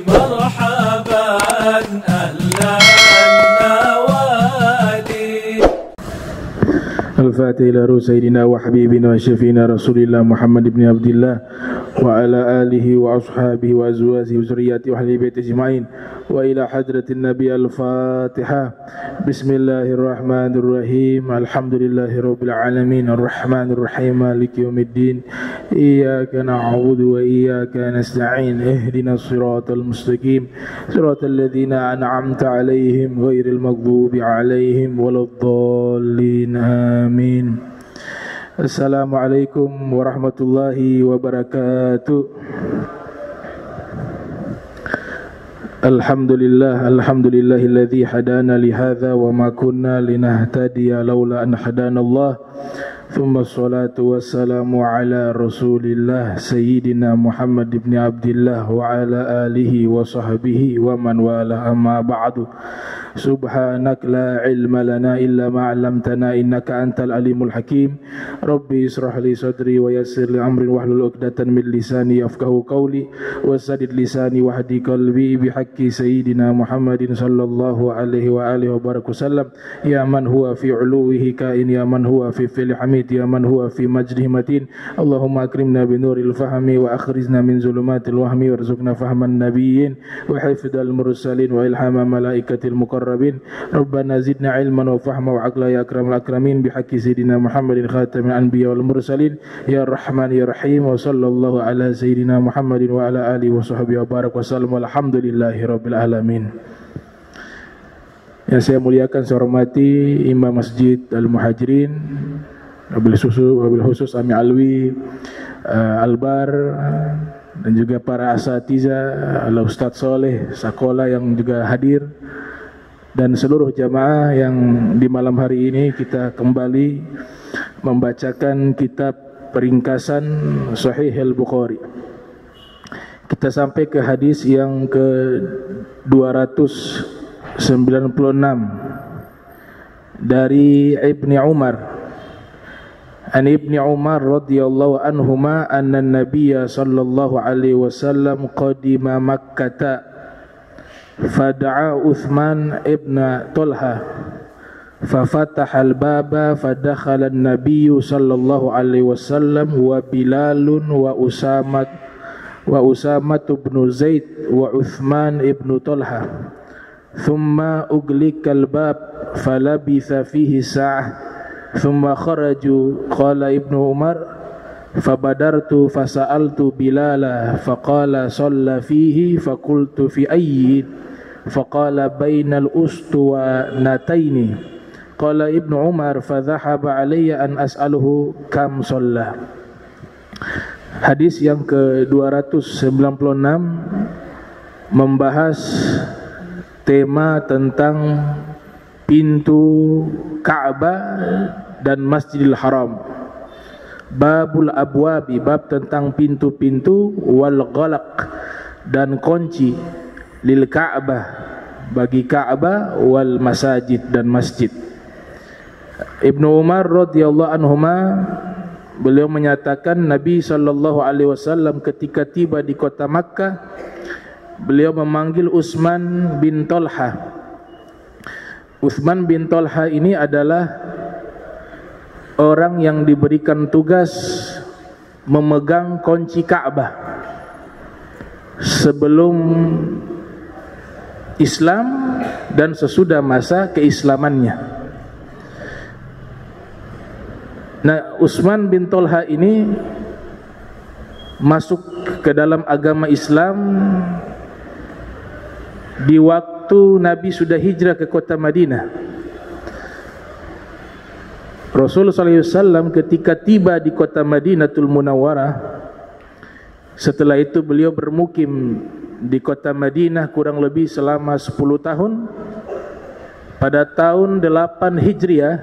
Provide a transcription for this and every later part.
مرحبا أهلا النوادي. الفاتح إلى روح سيدنا وحبيبنا وشفينا رسول الله محمد بن عبد الله وعلى آله وأصحابه وأزواجه وذرياته وأهل بيته أجمعين وإلى حضرة النبي. الفاتحة. بسم الله الرحمن الرحيم. الحمد لله رب العالمين الرحمن الرحيم مالك يوم الدين إياك نعبد وإياك نستعين اهدنا الصراط المستقيم صراط الذين أنعمت عليهم غير المغضوب عليهم ولا الضالين آمين. Assalamualaikum warahmatullahi wabarakatuh. Alhamdulillahilladzi hadana li hadza wa ma kunna linahtadiya laula an hadanallah. Thumma salatu wassalamu ala Rasulillah Sayyidina Muhammad ibn Abdillah wa ala alihi wa sahbihi wa man wala, amma ba'du. Subhanak la ilma lana illa ma 'allamtana innaka antal alimul hakim. Rabbi israh li sadri wa yassir li amri wahlul 'uqdatan min lisani yafqahu qawli wasadid lisani wahdi qalbi bihaqqi sayyidina Muhammadin sallallahu alaihi wa alihi wa barakallahu. Ya man huwa fi 'uluwihi kain, ya man huwa fi fil hamid, ya man huwa fi majdihi matin. Allahumma akrimna bi nuril fahmi wa akhrijna min zulumatil wahmi warzuqna fahman nabiyyin wa hifdzal mursalin wa ilhama malaikatil muqarrabin. Rabbana zidna ilman wa fahma wa aqla ya akramul akramin bihaqqi sayyidina Muhammadin khatamil anbiya wal mursalin ya rahman ya rahim. Wa sallallahu ala sayyidina Muhammadin wa ala alihi wa sahbihi wa barak wa sallam. Alhamdulillahi rabbil alamin. Yang saya muliakan, saya hormati Imam Masjid Al-Muhajirin, wabil khusus Ami Alwi, Albar, dan juga para asatiza, Ustaz Soleh Sakola yang juga hadir, dan seluruh jamaah yang di malam hari ini kita kembali membacakan kitab peringkasan Sahih Al-Bukhari. Kita sampai ke hadis yang ke 296 dari Ibni Umar. An Ibni Umar radhiyallahu anhuma anna an-nabiyya sallallahu alaihi wasallam qadima Makkah fada'a Uthman ibn Talha fafataha al-baba fadakhala an-nabiyyu sallallahu alaihi wasallam wa Bilalun wa Usamah ibn Zaid wa Uthman ibn Talha thumma uglika al-bab falabitha fihi sa'ah thumma kharaju. Qala Ibnu Umar fabadartu fasa'altu Bilala faqala shalla fihi faqultu fi ayyi faqala bainal ustuwanataini. Qala Ibnu Umar fadhahaba alayya an as'aluhu kam shalla. Hadis yang ke-296 membahas tema tentang pintu Ka'bah dan Masjidil Haram. Babul abwabi, bab tentang pintu-pintu, wal ghalaq, dan kunci, lil Ka'bah, bagi Ka'bah, wal masajid, dan masjid. Ibnu Umar radhiyallahu anhuma, beliau menyatakan Nabi sallallahu alaihi wasallam ketika tiba di kota Makkah, beliau memanggil Utsman bin Talha. Utsman bin Talha ini adalah orang yang diberikan tugas memegang kunci Ka'bah sebelum Islam dan sesudah masa keislamannya. Nah, Utsman bin Talha ini masuk ke dalam agama Islam di waktu Nabi sudah hijrah ke kota Madinah. Rasulullah SAW ketika tiba di kota Madinatul Munawwarah, setelah itu beliau bermukim di kota Madinah kurang lebih selama 10 tahun. Pada tahun 8 Hijriah,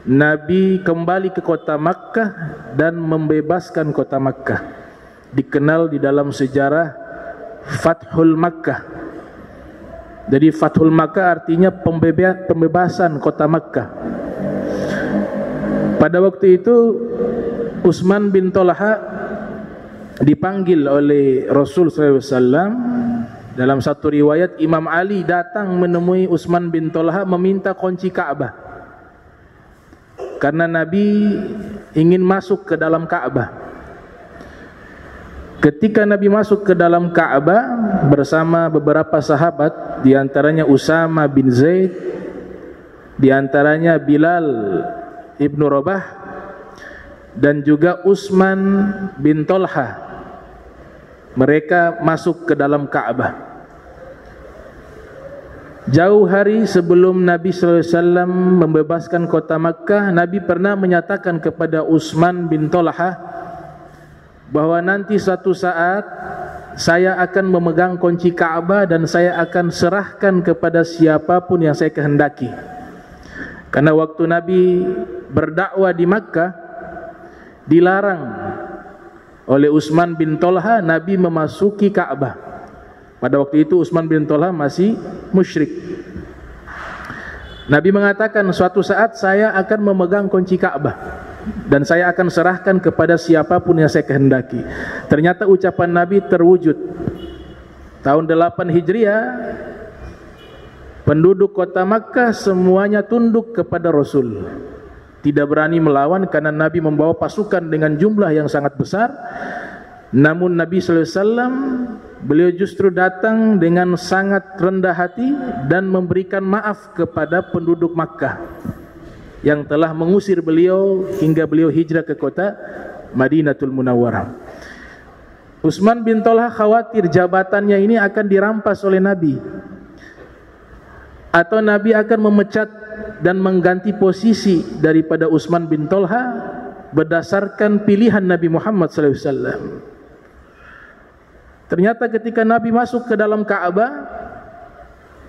Nabi kembali ke kota Makkah dan membebaskan kota Makkah. Dikenal di dalam sejarah Fathul Makkah. Jadi Fathul Makkah artinya pembebasan kota Makkah. Pada waktu itu Utsman bin Talha dipanggil oleh Rasul SAW Dalam satu riwayat, Imam Ali datang menemui Utsman bin Thalhah meminta kunci Ka'bah, karena Nabi ingin masuk ke dalam Ka'bah. Ketika Nabi masuk ke dalam Ka'bah bersama beberapa sahabat, di antaranya Usama bin Zaid, di antaranya Bilal ibnu Rabah, dan juga Utsman bin Thalhah, mereka masuk ke dalam Ka'bah. Jauh hari sebelum Nabi sallallahu alaihi wasallam membebaskan kota Makkah, Nabi pernah menyatakan kepada Utsman bin Thalhah bahwa nanti suatu saat saya akan memegang kunci Ka'bah dan saya akan serahkan kepada siapapun yang saya kehendaki. Karena waktu Nabi berdakwah di Makkah, dilarang oleh Utsman bin Thalhah Nabi memasuki Ka'bah. Pada waktu itu Utsman bin Thalhah masih musyrik. Nabi mengatakan, suatu saat saya akan memegang kunci Ka'bah dan saya akan serahkan kepada siapapun yang saya kehendaki. Ternyata ucapan Nabi terwujud. Tahun 8 Hijriah, penduduk kota Makkah semuanya tunduk kepada Rasul, tidak berani melawan karena Nabi membawa pasukan dengan jumlah yang sangat besar. Namun Nabi sallallahu alaihi wasallam, beliau justru datang dengan sangat rendah hati dan memberikan maaf kepada penduduk Makkah yang telah mengusir beliau hingga beliau hijrah ke kota Madinatul Munawwarah. Utsman bin Thalhah khawatir jabatannya ini akan dirampas oleh Nabi, atau Nabi akan memecat dan mengganti posisi daripada Utsman bin Thalhah berdasarkan pilihan Nabi Muhammad sallallahu alaihi wasallam. Ternyata ketika Nabi masuk ke dalam Ka'bah,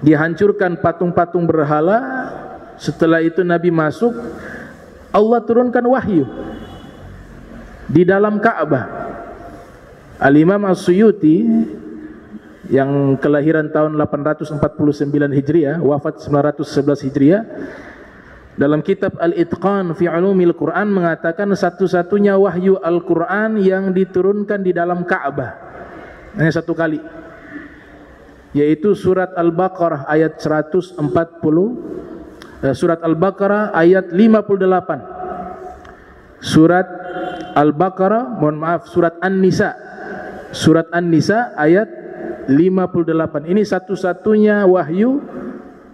dihancurkan patung-patung berhala. Setelah itu Nabi masuk, Allah turunkan wahyu di dalam Ka'bah. Al-Imam As-Suyuti yang kelahiran tahun 849 Hijriah, wafat 911 Hijriah, dalam kitab Al-Itqan fi Ulumil Quran mengatakan satu-satunya wahyu Al-Quran yang diturunkan di dalam Ka'bah hanya satu kali, yaitu surat Al-Baqarah ayat 140, surat Al-Baqarah ayat 58, surat Al-Baqarah, surat An-Nisa, surat An-Nisa ayat 58. Ini satu-satunya wahyu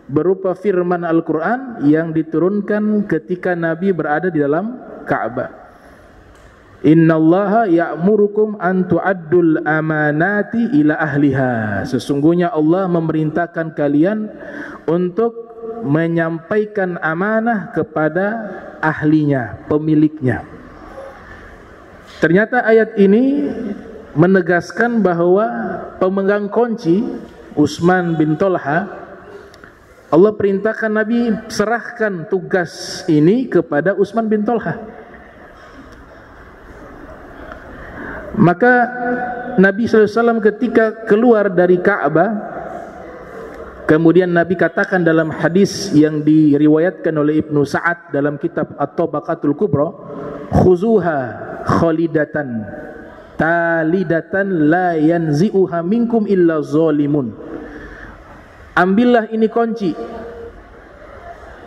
berupa firman Al-Quran yang diturunkan ketika Nabi berada di dalam Ka'bah. Innallaha ya'murukum an tu'addul amanati ila ahliha. Sesungguhnya Allah memerintahkan kalian untuk menyampaikan amanah kepada ahlinya, pemiliknya. Ternyata ayat ini menegaskan bahwa pemegang kunci Utsman bin Thalhah, Allah perintahkan Nabi serahkan tugas ini kepada Utsman bin Thalhah. Maka Nabi SAW ketika keluar dari Ka'bah, kemudian Nabi katakan dalam hadis yang diriwayatkan oleh Ibnu Sa'ad dalam kitab At-Tabaqatul Kubra, khuzuha khalidatan talidatan la yanzi'uha minkum illa zalimun. Ambillah ini kunci,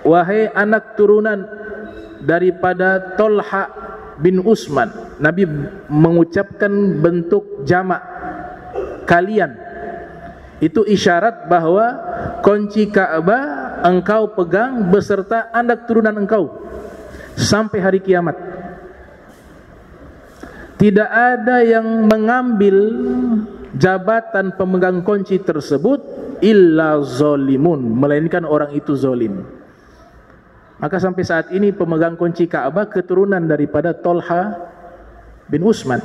wahai anak turunan daripada Thalhah bin Utsman. Nabi mengucapkan bentuk jamak, kalian. Itu isyarat bahwa kunci Ka'bah engkau pegang beserta anak turunan engkau sampai hari kiamat. Tidak ada yang mengambil jabatan pemegang kunci tersebut illa zalimun, melainkan orang itu zalim. Maka sampai saat ini pemegang kunci Ka'bah keturunan daripada Thalhah bin Utsman,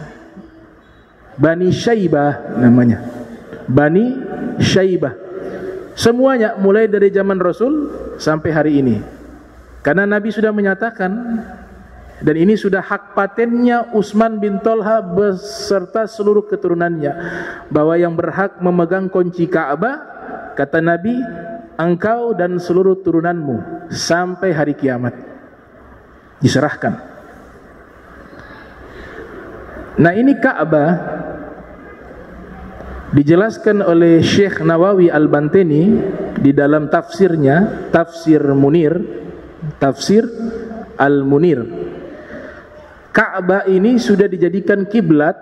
Bani Syaibah namanya, Bani Syaibah. Semuanya mulai dari zaman Rasul sampai hari ini. Karena Nabi sudah menyatakan, dan ini sudah hak patennya Utsman bin Thalhah beserta seluruh keturunannya, bahwa yang berhak memegang kunci Ka'bah, kata Nabi, engkau dan seluruh turunanmu sampai hari kiamat, diserahkan. Nah, ini Ka'bah Dijelaskan oleh Syekh Nawawi Al-Bantani di dalam tafsirnya, Tafsir Munir, Tafsir Al-Munir. Ka'bah ini sudah dijadikan kiblat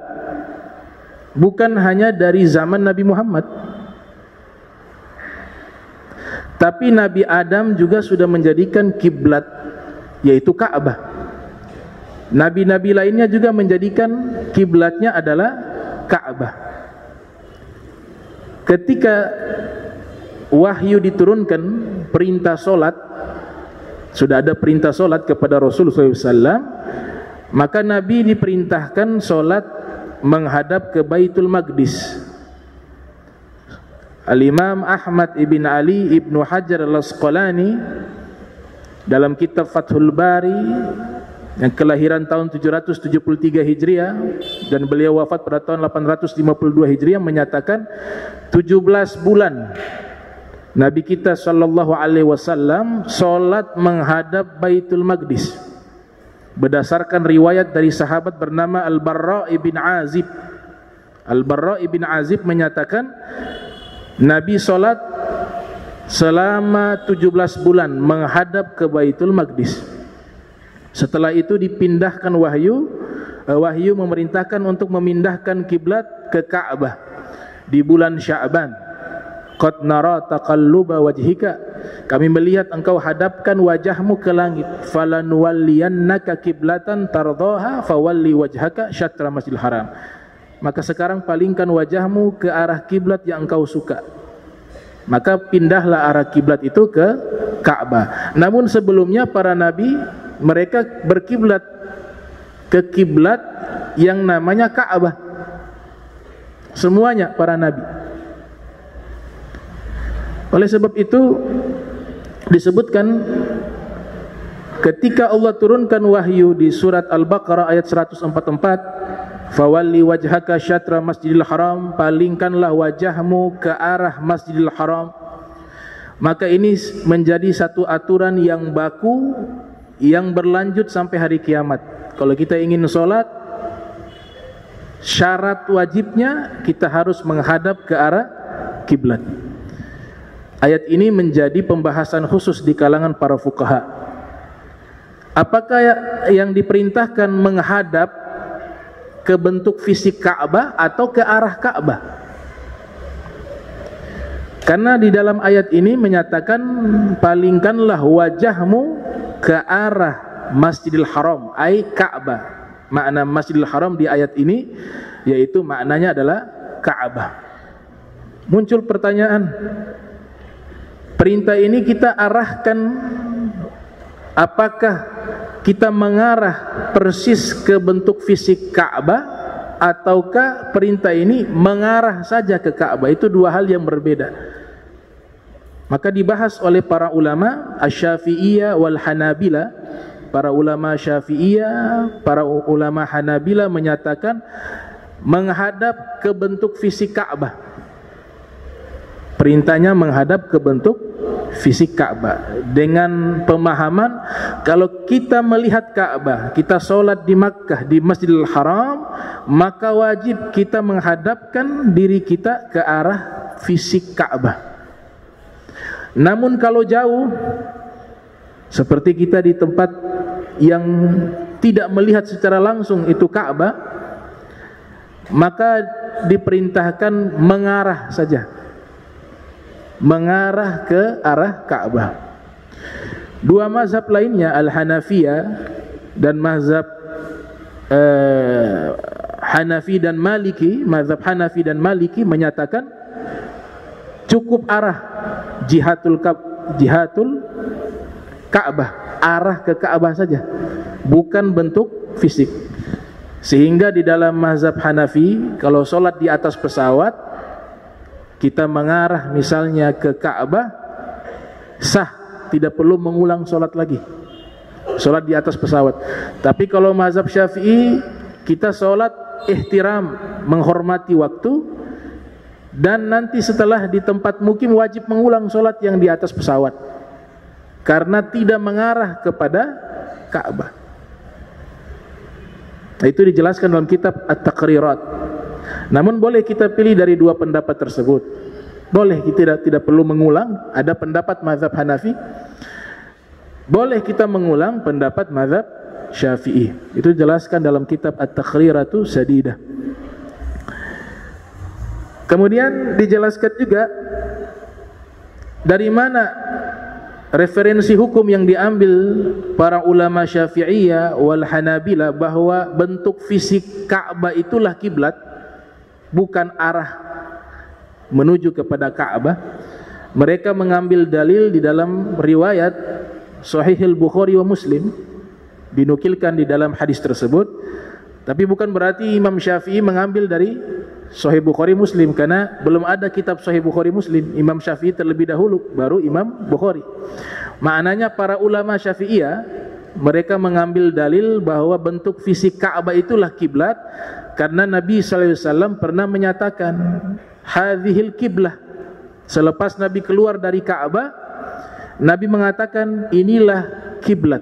bukan hanya dari zaman Nabi Muhammad, tapi Nabi Adam juga sudah menjadikan kiblat, yaitu Ka'bah. Nabi-nabi lainnya juga menjadikan kiblatnya adalah Ka'bah. Ketika wahyu diturunkan, perintah solat, sudah ada perintah solat kepada Rasulullah SAW, maka Nabi diperintahkan solat menghadap ke Baitul Maqdis. Al-Imam Ahmad ibn Ali ibn Hajar al-Asqalani dalam kitab Fathul Bari yang kelahiran tahun 773 Hijriah dan beliau wafat pada tahun 852 Hijriah menyatakan 17 bulan Nabi kita sallallahu alaihi wasallam salat menghadap Baitul Maqdis. Berdasarkan riwayat dari sahabat bernama Al-Barra ibn Azib. Al-Barra ibn Azib menyatakan Nabi salat selama 17 bulan menghadap ke Baitul Maqdis. Setelah itu dipindahkan wahyu memerintahkan untuk memindahkan kiblat ke Ka'bah di bulan Sya'ban. Qad nara taqalluba wajhika, kami melihat engkau hadapkan wajahmu ke langit. Falanuwalliyannaka kiblatan tardhaha fawalli wajhaka syatra Masjidil Haram. Maka sekarang palingkan wajahmu ke arah kiblat yang engkau suka. Maka pindahlah arah kiblat itu ke Ka'bah. Namun sebelumnya para nabi mereka berkiblat ke kiblat yang namanya Ka'bah. Semuanya para nabi. Oleh sebab itu disebutkan ketika Allah turunkan wahyu di surat Al-Baqarah ayat 144, fawalli wajhaka syatra Masjidil Haram, palingkanlah wajahmu ke arah Masjidil Haram. Maka ini menjadi satu aturan yang baku yang berlanjut sampai hari kiamat. Kalau kita ingin sholat, syarat wajibnya kita harus menghadap ke arah kiblat. Ayat ini menjadi pembahasan khusus di kalangan para fuqaha. Apakah yang diperintahkan menghadap ke bentuk fisik Ka'bah atau ke arah Ka'bah? Karena di dalam ayat ini menyatakan palingkanlah wajahmu ke arah Masjidil Haram, ai Ka'bah. Makna Masjidil Haram di ayat ini yaitu maknanya adalah Ka'bah. Muncul pertanyaan, perintah ini kita arahkan, apakah kita mengarah persis ke bentuk fisik Ka'bah ataukah perintah ini mengarah saja ke Ka'bah? Itu dua hal yang berbeda. Maka dibahas oleh para ulama Asy-Syafi'iyah wal Hanabila. Para ulama Syafi'iyah, para ulama Hanabila menyatakan menghadap ke bentuk fisik Ka'bah. Perintahnya menghadap ke bentuk fisik Ka'bah dengan pemahaman kalau kita melihat Ka'bah, kita sholat di Makkah di Masjidil Haram, maka wajib kita menghadapkan diri kita ke arah fisik Ka'bah. Namun kalau jauh, seperti kita di tempat yang tidak melihat secara langsung itu Ka'bah, maka diperintahkan mengarah saja, mengarah ke arah Ka'bah. Dua mazhab lainnya, Al-Hanafiyah dan mazhab Hanafi dan Maliki, mazhab Hanafi dan Maliki menyatakan cukup arah jihatul Ka'bah, arah ke Ka'bah saja, bukan bentuk fisik. Sehingga di dalam mazhab Hanafi, kalau sholat di atas pesawat, kita mengarah misalnya ke Ka'bah, sah, tidak perlu mengulang sholat lagi, sholat di atas pesawat. Tapi kalau mazhab Syafi'i, kita sholat ihtiram, menghormati waktu, dan nanti setelah di tempat mukim wajib mengulang sholat yang di atas pesawat karena tidak mengarah kepada Ka'bah. Itu dijelaskan dalam kitab At-Taqrirat. Namun boleh kita pilih dari dua pendapat tersebut. Boleh, kita tidak perlu mengulang. Ada pendapat mazhab Hanafi, boleh kita mengulang pendapat mazhab Syafi'i. Itu jelaskan dalam kitab At-Takhriratu Sadidah. Kemudian dijelaskan juga dari mana referensi hukum yang diambil para ulama Syafi'iyah wal Hanabilah bahwa bentuk fisik Ka'bah itulah kiblat, bukan arah menuju kepada Ka'bah. Mereka mengambil dalil di dalam riwayat Sahih Al-Bukhari wa Muslim, dinukilkan di dalam hadis tersebut. Tapi bukan berarti Imam Syafi'i mengambil dari Sahih Bukhari Muslim, karena belum ada kitab Sahih Bukhari Muslim. Imam Syafi'i terlebih dahulu, baru Imam Bukhari. Maknanya para ulama Syafi'iyah, mereka mengambil dalil bahwa bentuk fisik Ka'bah itulah kiblat, karena Nabi SAW pernah menyatakan hadhil kiblah. Selepas Nabi keluar dari Ka'bah, Nabi mengatakan inilah kiblat.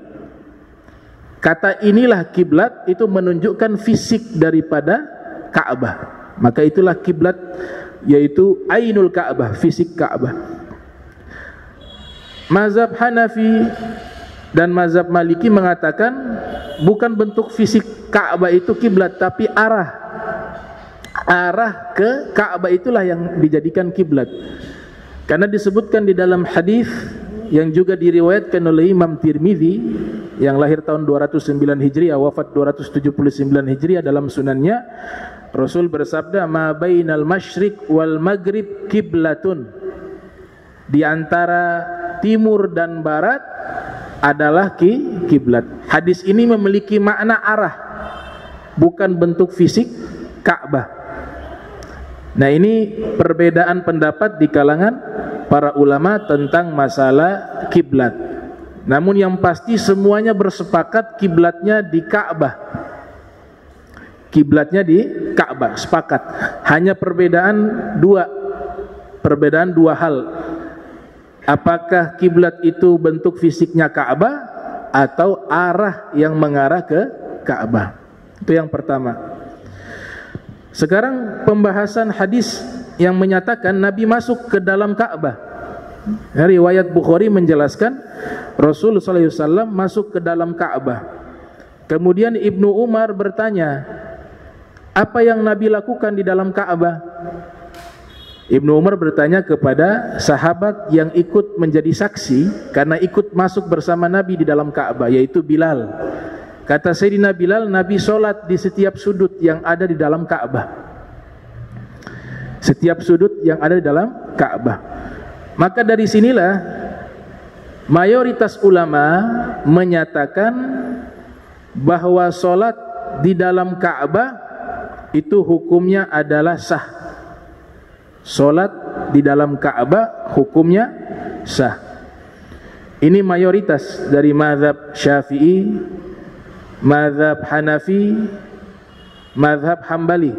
Kata inilah kiblat itu menunjukkan fisik daripada Ka'bah. Maka itulah kiblat, yaitu ainul Ka'bah, fisik Ka'bah. Mazhab Hanafi dan mazhab Maliki mengatakan bukan bentuk fisik Ka'bah itu kiblat, tapi arah ke Ka'bah itulah yang dijadikan kiblat. Karena disebutkan di dalam hadis yang juga diriwayatkan oleh Imam Tirmidzi yang lahir tahun 209 Hijriah, wafat 279 Hijriah, dalam sunannya Rasul bersabda, ma bainal masyriq wal maghrib kiblatun, di antara timur dan barat adalah kiblat. Hadis ini memiliki makna arah, bukan bentuk fisik Ka'bah. Nah, ini perbedaan pendapat di kalangan para ulama tentang masalah kiblat. Namun yang pasti semuanya bersepakat kiblatnya di Ka'bah. Kiblatnya di Ka'bah, sepakat. Hanya perbedaan dua hal. Apakah kiblat itu bentuk fisiknya Ka'bah atau arah yang mengarah ke Ka'bah? Itu yang pertama. Sekarang pembahasan hadis yang menyatakan Nabi masuk ke dalam Ka'bah. Riwayat Bukhari menjelaskan Rasul SAW masuk ke dalam Ka'bah. Kemudian Ibnu Umar bertanya, apa yang Nabi lakukan di dalam Ka'bah? Ibnu Umar bertanya kepada sahabat yang ikut menjadi saksi karena ikut masuk bersama Nabi di dalam Ka'bah, yaitu Bilal. Kata Sayyidina Bilal, Nabi sholat di setiap sudut yang ada di dalam Ka'bah. Setiap sudut yang ada di dalam Ka'bah. Maka dari sinilah mayoritas ulama menyatakan bahwa sholat di dalam Ka'bah itu hukumnya adalah sah. Sholat di dalam Ka'bah hukumnya sah. Ini mayoritas dari mazhab Syafi'i, mazhab Hanafi, mazhab Hambali.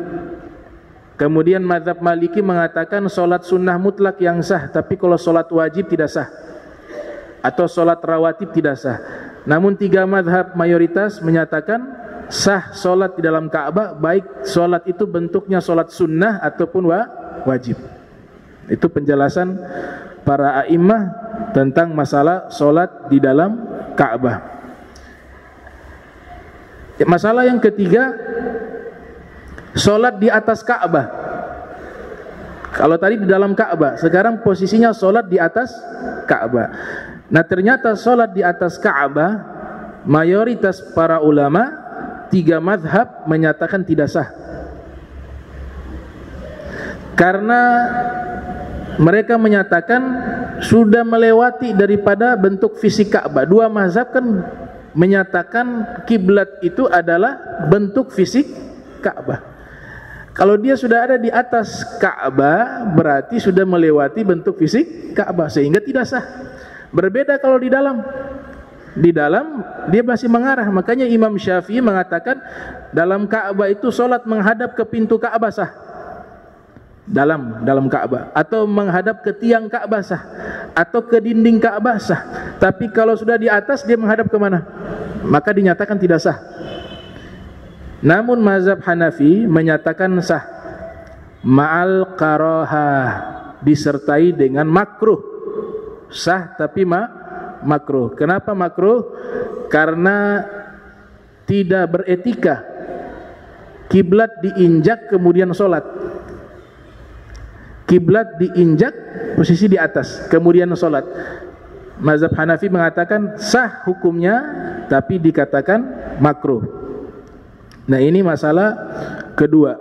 Kemudian mazhab Maliki mengatakan sholat sunnah mutlak yang sah, tapi kalau sholat wajib tidak sah, atau sholat rawatib tidak sah. Namun tiga mazhab mayoritas menyatakan sah sholat di dalam Ka'bah, baik sholat itu bentuknya sholat sunnah ataupun wajib. Itu penjelasan para a'immah tentang masalah sholat di dalam Ka'bah. Masalah yang ketiga, sholat di atas Ka'bah. Kalau tadi di dalam Ka'bah, sekarang posisinya sholat di atas Ka'bah. Nah, ternyata sholat di atas Ka'bah, mayoritas para ulama, tiga mazhab menyatakan tidak sah. Karena mereka menyatakan sudah melewati daripada bentuk fisik Ka'bah. Dua mazhab kan menyatakan kiblat itu adalah bentuk fisik Ka'bah. Kalau dia sudah ada di atas Ka'bah, berarti sudah melewati bentuk fisik Ka'bah, sehingga tidak sah. Berbeda kalau di dalam. Di dalam dia masih mengarah. Makanya Imam Syafi'i mengatakan dalam Ka'bah itu sholat menghadap ke pintu Ka'bah sah. Dalam Ka'bah, atau menghadap ke tiang Ka'bah sah, atau ke dinding Ka'bah sah. Tapi kalau sudah di atas, dia menghadap ke mana? Maka dinyatakan tidak sah. Namun mazhab Hanafi menyatakan sah. ma'al karahah, disertai dengan makruh. Sah tapi makruh. Kenapa makruh? Karena tidak beretika. Kiblat diinjak kemudian sholat. Kiblat diinjak, posisi di atas, kemudian sholat. Mazhab Hanafi mengatakan sah hukumnya, tapi dikatakan makruh. Nah, ini masalah kedua.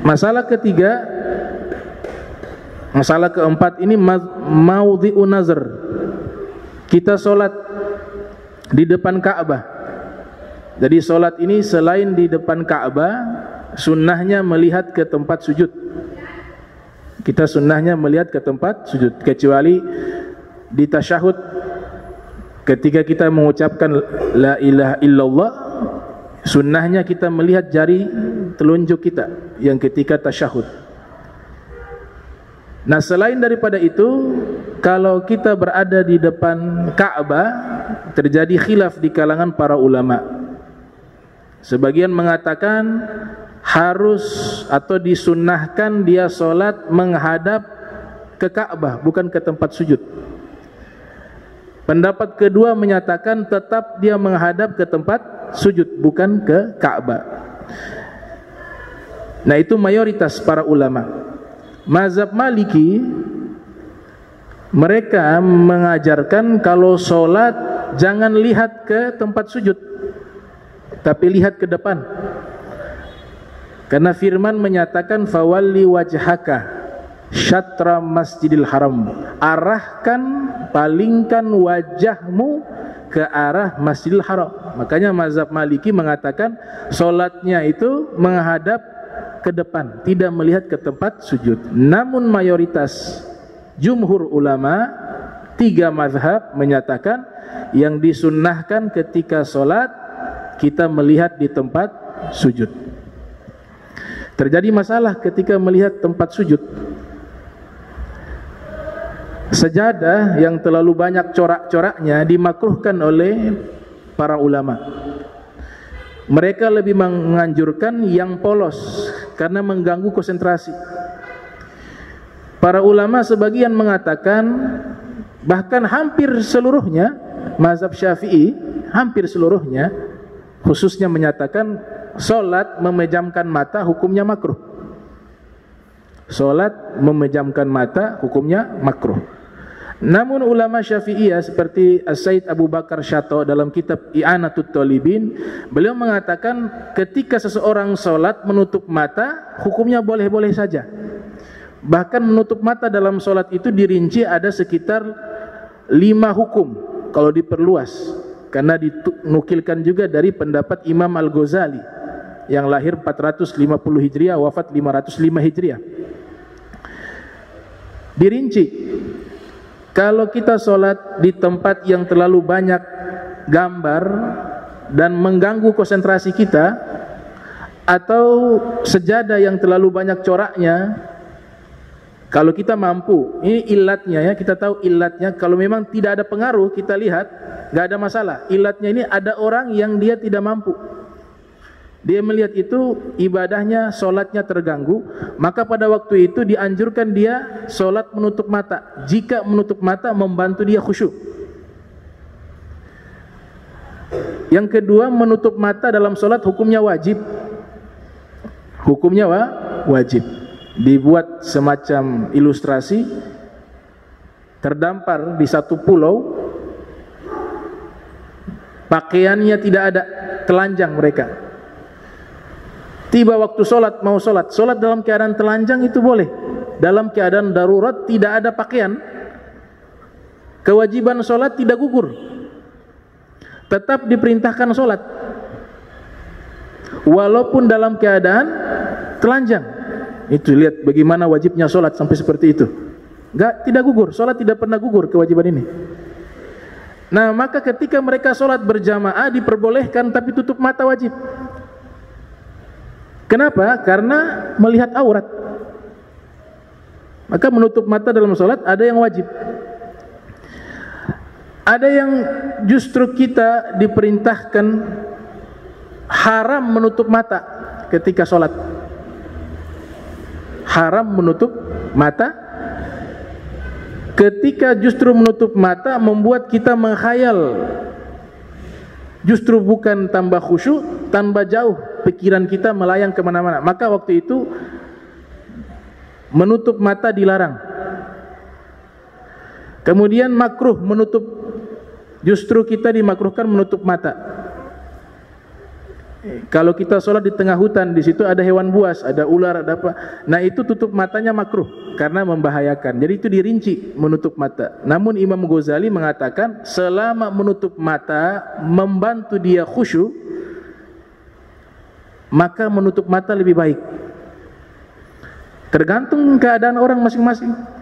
Masalah ketiga, masalah keempat ini maudhi'un nazar. Kita sholat di depan Ka'bah. Jadi sholat ini selain di depan Ka'bah, sunnahnya melihat ke tempat sujud. Kita sunnahnya melihat ke tempat sujud, kecuali di tasyahud ketika kita mengucapkan la ilaha illallah, sunnahnya kita melihat jari telunjuk kita yang ketika tasyahud. Nah, selain daripada itu, kalau kita berada di depan Ka'bah, terjadi khilaf di kalangan para ulama. Sebagian mengatakan harus atau disunnahkan dia sholat menghadap ke Ka'bah, bukan ke tempat sujud. Pendapat kedua menyatakan tetap dia menghadap ke tempat sujud, bukan ke Ka'bah. Nah, itu mayoritas para ulama. Mazhab Maliki, mereka mengajarkan kalau sholat jangan lihat ke tempat sujud, tapi lihat ke depan. Karena firman menyatakan fawalli wajhaka syatra masjidil haram, arahkan, palingkan wajahmu ke arah Masjidil Haram. Makanya mazhab Maliki mengatakan solatnya itu menghadap ke depan, tidak melihat ke tempat sujud. Namun mayoritas jumhur ulama, 3 mazhab menyatakan yang disunnahkan ketika solat kita melihat di tempat sujud. Terjadi masalah ketika melihat tempat sujud. Sejadah yang terlalu banyak corak-coraknya dimakruhkan oleh para ulama. Mereka lebih menganjurkan yang polos karena mengganggu konsentrasi. Para ulama sebagian mengatakan, bahkan hampir seluruhnya, mazhab Syafi'i hampir seluruhnya khususnya menyatakan solat memejamkan mata hukumnya makruh. Solat memejamkan mata hukumnya makruh. Namun ulama Syafi'iyah seperti As-Said Abu Bakar Syato dalam kitab I'anatut Talibin, beliau mengatakan ketika seseorang solat menutup mata hukumnya boleh-boleh saja. Bahkan menutup mata dalam solat itu dirinci ada sekitar 5 hukum kalau diperluas, karena dinukilkan juga dari pendapat Imam Al-Ghazali yang lahir 450 Hijriah, wafat 505 Hijriah. Dirinci, kalau kita sholat di tempat yang terlalu banyak gambar dan mengganggu konsentrasi kita, atau sejadah yang terlalu banyak coraknya, kalau kita mampu, ini ilatnya ya, kita tahu ilatnya. Kalau memang tidak ada pengaruh, kita lihat, nggak ada masalah. Ilatnya ini ada orang yang dia tidak mampu, dia melihat itu ibadahnya, sholatnya terganggu, maka pada waktu itu dianjurkan dia sholat menutup mata, jika menutup mata membantu dia khusyuk. Yang kedua, menutup mata dalam sholat hukumnya wajib. Hukumnya wajib. Dibuat semacam ilustrasi, terdampar di satu pulau, pakaiannya tidak ada, telanjang mereka. Tiba waktu sholat, mau sholat dalam keadaan telanjang itu boleh. Dalam keadaan darurat tidak ada pakaian, kewajiban sholat tidak gugur, tetap diperintahkan sholat walaupun dalam keadaan telanjang. Itu lihat bagaimana wajibnya sholat sampai seperti itu. Tidak gugur, sholat tidak pernah gugur kewajiban ini. Nah, maka ketika mereka sholat berjamaah diperbolehkan, tapi tutup mata wajib. Kenapa? Karena melihat aurat. Maka menutup mata dalam sholat ada yang wajib. Ada yang justru kita diperintahkan haram menutup mata. ketika sholat. Haram menutup mata ketika justru menutup mata membuat kita menghayal, justru bukan tambah khusyuk, tambah jauh pikiran kita melayang kemana-mana. Maka waktu itu menutup mata dilarang. Kemudian makruh menutup, justru kita dimakruhkan menutup mata. Kalau kita sholat di tengah hutan, di situ ada hewan buas, ada ular, ada apa. Nah itu tutup matanya makruh karena membahayakan. Jadi itu dirinci menutup mata. Namun Imam Ghazali mengatakan selama menutup mata membantu dia khusyuk, maka menutup mata lebih baik. Tergantung keadaan orang masing-masing.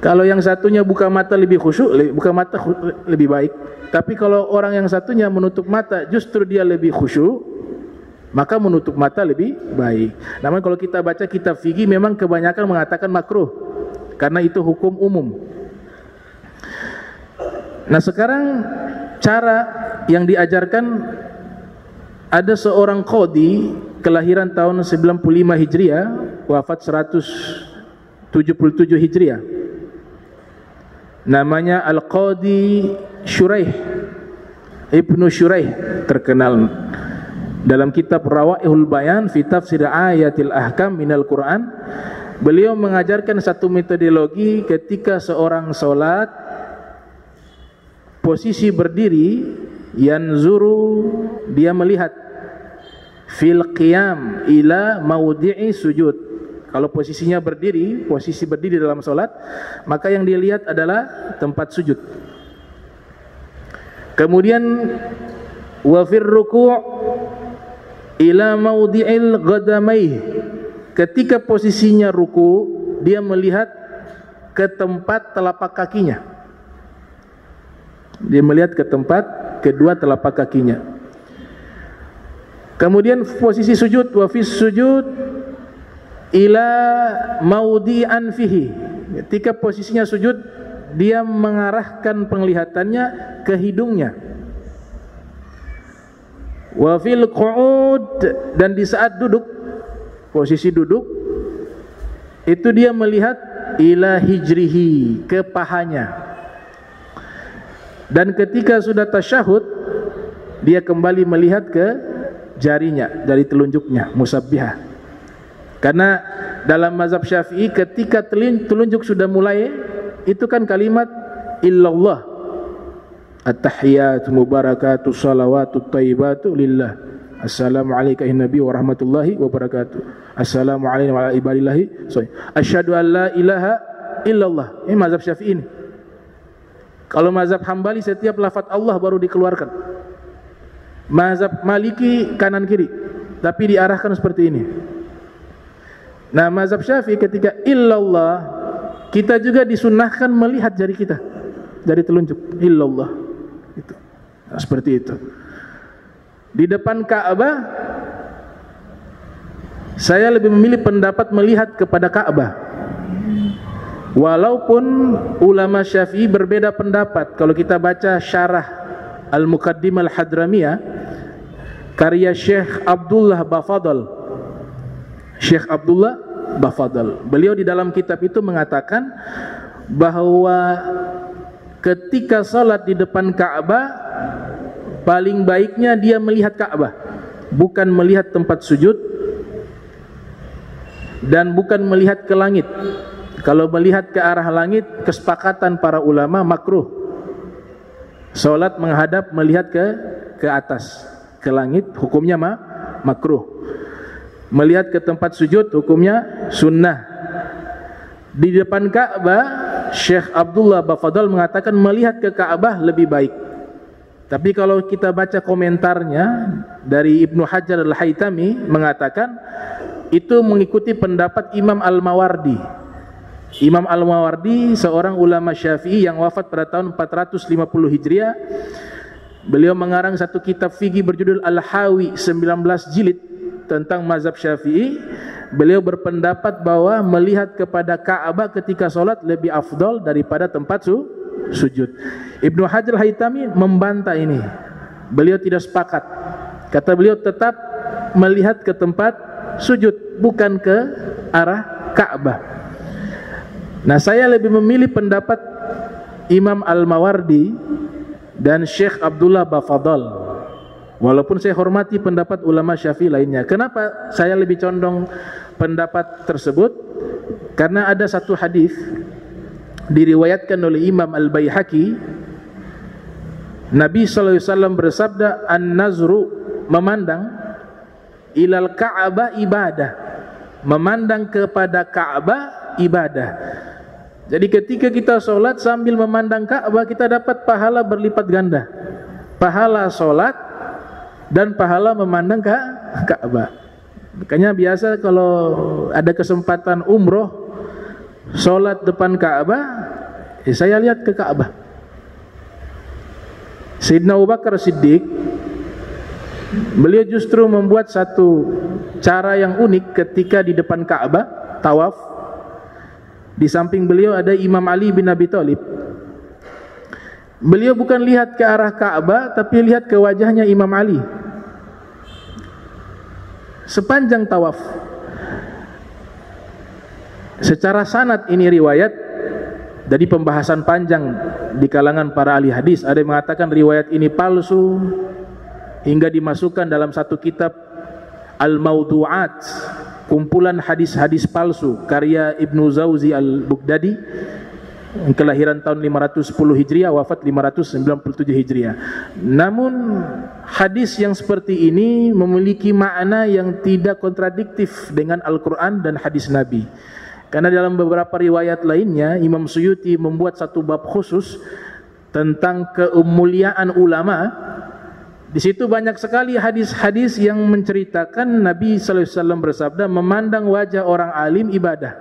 Kalau yang satunya buka mata lebih khusyuk, buka mata lebih baik. Tapi kalau orang yang satunya menutup mata justru dia lebih khusyuk, maka menutup mata lebih baik. Namun kalau kita baca kitab fikih memang kebanyakan mengatakan makruh karena itu hukum umum. Nah sekarang cara yang diajarkan, ada seorang qadhi kelahiran tahun 95 Hijriah, wafat 177 Hijriah. Namanya Al-Qadhi Syuraih Ibnu Syuraih, terkenal dalam kitab Rawaihul Bayan fi Tafsir Ayatil Ahkam minal Quran. Beliau mengajarkan satu metodologi ketika seorang sholat posisi berdiri, yanzuru, dia melihat, fil qiyam ila maudhi'i sujud. Kalau posisinya berdiri, posisi berdiri dalam sholat, maka yang dia lihat adalah tempat sujud. Kemudian wa fir ruku' ila maudhi'il qadamaih. Ketika posisinya ruku, dia melihat ke tempat telapak kakinya. Dia melihat ke tempat kedua telapak kakinya. Kemudian posisi sujud, wa fis sujud ila maudhi anfihi. Ketika posisinya sujud, dia mengarahkan penglihatannya ke hidungnya. Wa fil qu'ud, dan di saat duduk, posisi duduk itu dia melihat ila hijrihi, ke pahanya. Dan ketika sudah tasyahud, dia kembali melihat ke jarinya, dari telunjuknya, musabbihah. Karena dalam mazhab Syafi'i ketika telunjuk sudah mulai, itu kan kalimat illallah, at-tahiyyatu mubarakatu salawatu thayyibatu lillah, assalamu alayka ayuhan nabi wa rahmatullahi wa barakatuh, assalamu alayna wa ala ibadillahi, asyhadu an la ilaha illallah. Ini mazhab Syafi'i ini. Kalau mazhab Hambali setiap lafaz Allah baru dikeluarkan. Mazhab Maliki kanan kiri, tapi diarahkan seperti ini. Nah mazhab Syafi'i ketika illallah, kita juga disunnahkan melihat jari kita, jari telunjuk, illallah itu. Nah, seperti itu. Di depan Ka'bah, saya lebih memilih pendapat melihat kepada Ka'bah. Walaupun ulama Syafi'i berbeda pendapat. Kalau kita baca syarah Al-Muqaddimah Al-Hadramiyah karya Syekh Abdullah Bafadal, Syekh Abdullah Bafadal, beliau di dalam kitab itu mengatakan bahwa ketika salat di depan Ka'bah, paling baiknya dia melihat Ka'bah, bukan melihat tempat sujud dan bukan melihat ke langit. Kalau melihat ke arah langit, kesepakatan para ulama makruh. Salat menghadap melihat ke atas, ke langit, hukumnya makruh. Melihat ke tempat sujud hukumnya sunnah. Di depan Ka'bah, Syekh Abdullah Bafadal mengatakan melihat ke Ka'bah lebih baik. Tapi kalau kita baca komentarnya dari Ibnu Hajar Al-Haytami mengatakan itu mengikuti pendapat Imam Al-Mawardi. Imam Al-Mawardi seorang ulama Syafi'i yang wafat pada tahun 450 Hijriah. Beliau mengarang satu kitab fikih berjudul Al-Hawi, 19 jilid tentang mazhab Syafi'i. Beliau berpendapat bahwa melihat kepada Ka'bah ketika sholat lebih afdal daripada tempat sujud. Ibnu Hajar Al-Haytami membantah ini. Beliau tidak sepakat. Kata beliau tetap melihat ke tempat sujud, bukan ke arah Ka'bah. Nah, saya lebih memilih pendapat Imam Al-Mawardi dan Syekh Abdullah Bafadal, walaupun saya hormati pendapat ulama Syafi'i lainnya. Kenapa saya lebih condong pendapat tersebut? Karena ada satu hadis diriwayatkan oleh Imam Al-Baihaqi, Nabi SAW bersabda, an-nazru, memandang, ilal Ka'bah ibadah, memandang kepada Ka'bah ibadah. Jadi ketika kita sholat sambil memandang Ka'bah, kita dapat pahala berlipat ganda, pahala sholat dan pahala memandang Ka'bah. Makanya biasa kalau ada kesempatan umroh, sholat depan Ka'bah, saya lihat ke Ka'bah. Sayyidina Abu Bakar Siddiq, beliau justru membuat satu cara yang unik ketika di depan Ka'bah tawaf. Di samping beliau ada Imam Ali bin Abi Thalib. Beliau bukan lihat ke arah Ka'bah, tapi lihat ke wajahnya Imam Ali sepanjang tawaf. Secara sanad ini riwayat, jadi pembahasan panjang di kalangan para ahli hadis. Ada yang mengatakan riwayat ini palsu hingga dimasukkan dalam satu kitab Al-Mawdu'at, kumpulan hadis-hadis palsu karya Ibnu Zawzi Al-Bughdadi, kelahiran tahun 510 Hijriah, wafat 597 Hijriah. Namun hadis yang seperti ini memiliki makna yang tidak kontradiktif dengan Al-Quran dan hadis Nabi. Karena dalam beberapa riwayat lainnya, Imam Suyuti membuat satu bab khusus tentang kemuliaan ulama. Di situ banyak sekali hadis-hadis yang menceritakan Nabi sallallahu alaihi wasallam bersabda, memandang wajah orang alim ibadah.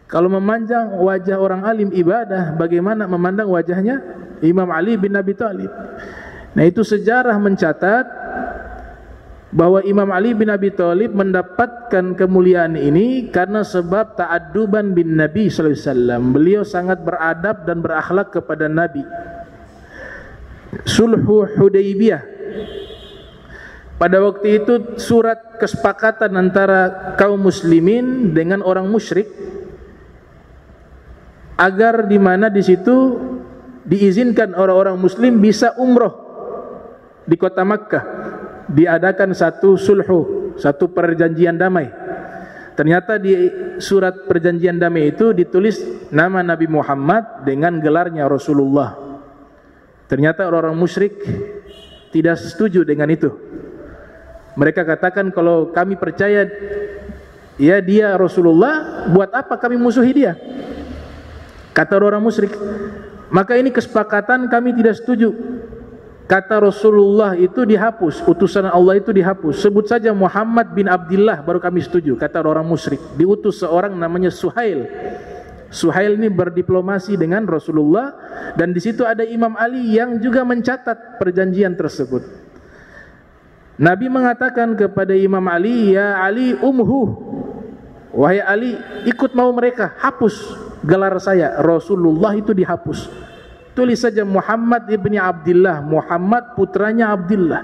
Kalau memandang wajah orang alim ibadah, bagaimana memandang wajahnya Imam Ali bin Abi Thalib? Nah, itu sejarah mencatat bahwa Imam Ali bin Abi Thalib mendapatkan kemuliaan ini karena sebab ta'adduban bin Nabi sallallahu alaihi wasallam. Beliau sangat beradab dan berakhlak kepada Nabi. Sulhu Hudaybiyah, pada waktu itu surat kesepakatan antara kaum muslimin dengan orang musyrik, agar di mana di situ diizinkan orang-orang muslim bisa umroh di kota Makkah. Diadakan satu sulhu, satu perjanjian damai. Ternyata di surat perjanjian damai itu ditulis nama Nabi Muhammad dengan gelarnya Rasulullah. Ternyata orang-orang musyrik tidak setuju dengan itu. Mereka katakan, kalau kami percaya ya dia Rasulullah, buat apa kami musuhi dia? Kata orang musyrik. Maka ini kesepakatan kami tidak setuju. Kata Rasulullah itu dihapus, utusan Allah itu dihapus. Sebut saja Muhammad bin Abdullah, baru kami setuju. Kata orang musyrik. Diutus seorang namanya Suhail. Suhail ini berdiplomasi dengan Rasulullah, dan di situ ada Imam Ali yang juga mencatat perjanjian tersebut. Nabi mengatakan kepada Imam Ali, ya Ali umhu, wahai Ali, ikut mau mereka, hapus gelar saya. Rasulullah itu dihapus. Tulis saja Muhammad ibni Abdullah, Muhammad putranya Abdullah.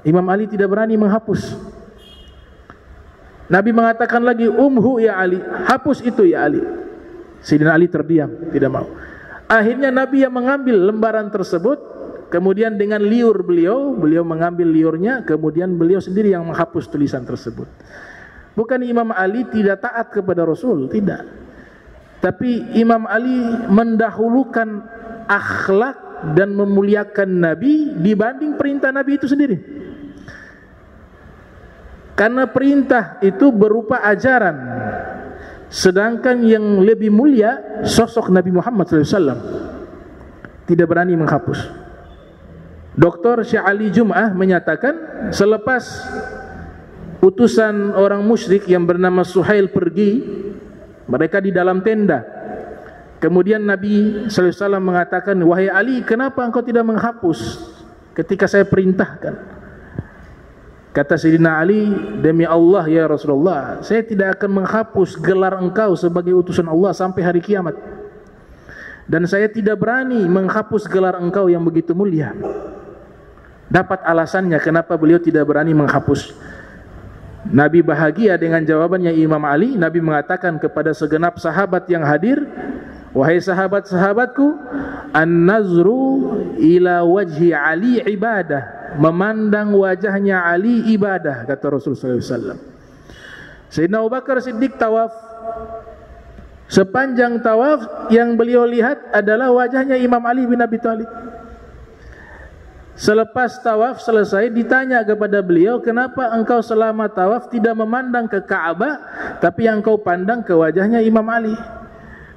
Imam Ali tidak berani menghapus. Nabi mengatakan lagi, umhu ya Ali, hapus itu ya Ali. Sayyidina Ali terdiam, tidak mau. Akhirnya Nabi yang mengambil lembaran tersebut, kemudian dengan liur beliau mengambil liurnya, kemudian beliau sendiri yang menghapus tulisan tersebut. Bukan Imam Ali tidak taat kepada Rasul, tidak. Tapi Imam Ali mendahulukan akhlak dan memuliakan Nabi dibanding perintah Nabi itu sendiri. Karena perintah itu berupa ajaran, sedangkan yang lebih mulia sosok Nabi Muhammad SAW. Tidak berani menghapus. Dr. Syekh Ali Jum'ah menyatakan, selepas utusan orang musyrik yang bernama Suhail pergi, mereka di dalam tenda. Kemudian Nabi SAW mengatakan, wahai Ali, kenapa engkau tidak menghapus ketika saya perintahkan? Kata Sayyidina Ali, demi Allah ya Rasulullah, saya tidak akan menghapus gelar engkau sebagai utusan Allah sampai hari kiamat. Dan saya tidak berani menghapus gelar engkau yang begitu mulia. dapat alasannya kenapa beliau tidak berani menghapus. Nabi bahagia dengan jawabannya Imam Ali. Nabi mengatakan kepada segenap sahabat yang hadir, wahai sahabat-sahabatku, an-nazru ila wajhi Ali ibadah, memandang wajahnya Ali ibadah, kata Rasulullah SAW. Sayyidina Abu Bakar Siddiq tawaf. Sepanjang tawaf yang beliau lihat adalah wajahnya Imam Ali bin Abi Thalib. Selepas tawaf selesai, ditanya kepada beliau, kenapa engkau selama tawaf tidak memandang ke Ka'bah, tapi yang engkau pandang ke wajahnya Imam Ali?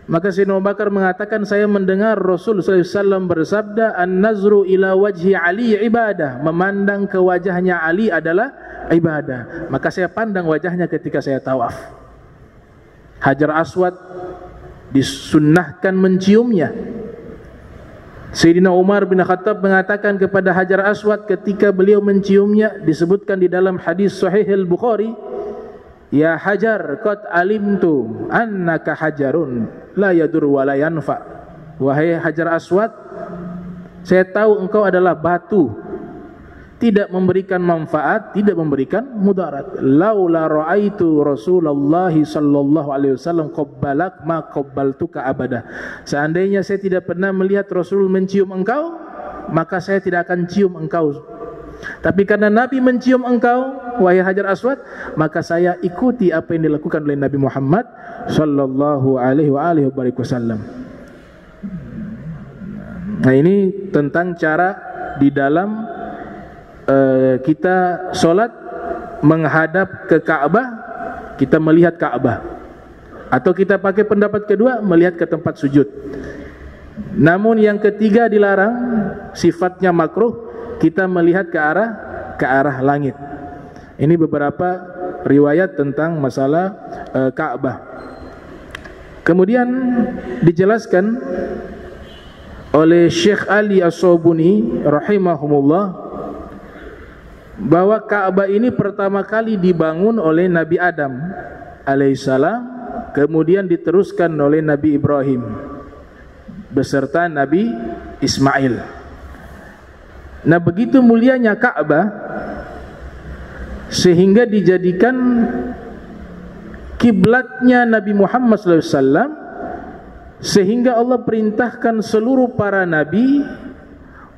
Maka Sayyidina Abu Bakar mengatakan, saya mendengar Rasul SAW bersabda, an-nazru ila wajhi Ali ibadah, memandang ke wajahnya Ali adalah ibadah. Maka saya pandang wajahnya ketika saya tawaf. Hajar Aswad disunnahkan menciumnya. Sayyidina Umar bin Khattab mengatakan kepada Hajar Aswad ketika beliau menciumnya, disebutkan di dalam hadis Sahih Al-Bukhari, ya Hajar, qad alimtu annaka hajarun la yadur wa la yanfa. Wahai Hajar Aswad, saya tahu engkau adalah batu, tidak memberikan manfaat, tidak memberikan mudarat. Laula ra'aitu Rasulullah sallallahu alaihi wasallam qabbalak ma qabbaltuka abada. Seandainya saya tidak pernah melihat Rasul mencium engkau, maka saya tidak akan cium engkau. Tapi karena Nabi mencium engkau, wahai Hajar Aswad, maka saya ikuti apa yang dilakukan oleh Nabi Muhammad sallallahu alaihi wasallam. Nah, ini tentang cara di dalam kita solat menghadap ke Ka'bah, kita melihat Ka'bah, atau kita pakai pendapat kedua, melihat ke tempat sujud. Namun yang ketiga dilarang, sifatnya makruh, kita melihat ke arah langit. Ini beberapa riwayat tentang masalah Ka'bah. Kemudian dijelaskan oleh Syekh Ali As-Sobuni rahimahumullah bahwa Ka'bah ini pertama kali dibangun oleh Nabi Adam alaihissalam, kemudian diteruskan oleh Nabi Ibrahim beserta Nabi Ismail. Nah, begitu mulianya Ka'bah sehingga dijadikan kiblatnya Nabi Muhammad SAW, sehingga Allah perintahkan seluruh para nabi